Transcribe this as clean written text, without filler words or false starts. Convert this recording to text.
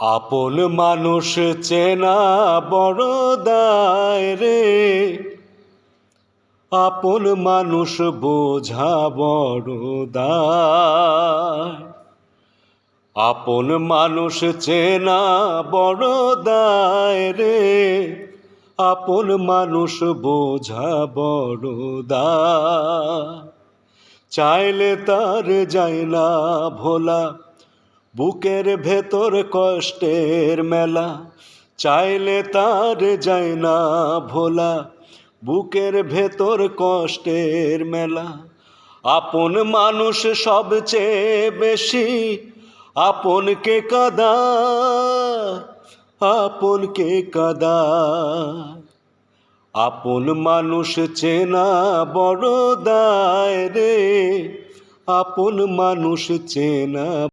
আপন মানুষ চেনা বড় দায় রে, আপন মানুষ বোঝা বড় দায়। আপন মানুষ চেনা বড় দায় রে, আপন মানুষ বোঝা বড় দায়। চাইলে তার যায় না ভোলা, বুকের ভেতর কষ্টের মেলা। চাইলে তার যায় না ভোলা, বুকের ভেতর কষ্টের মেলা। আপন মানুষ সবচেয়ে বেশি আপনকে কাঁদায়, আপনকে কাঁদায়। আপন মানুষ চেনা বড় দায় রে, আপন মানুষ চেনা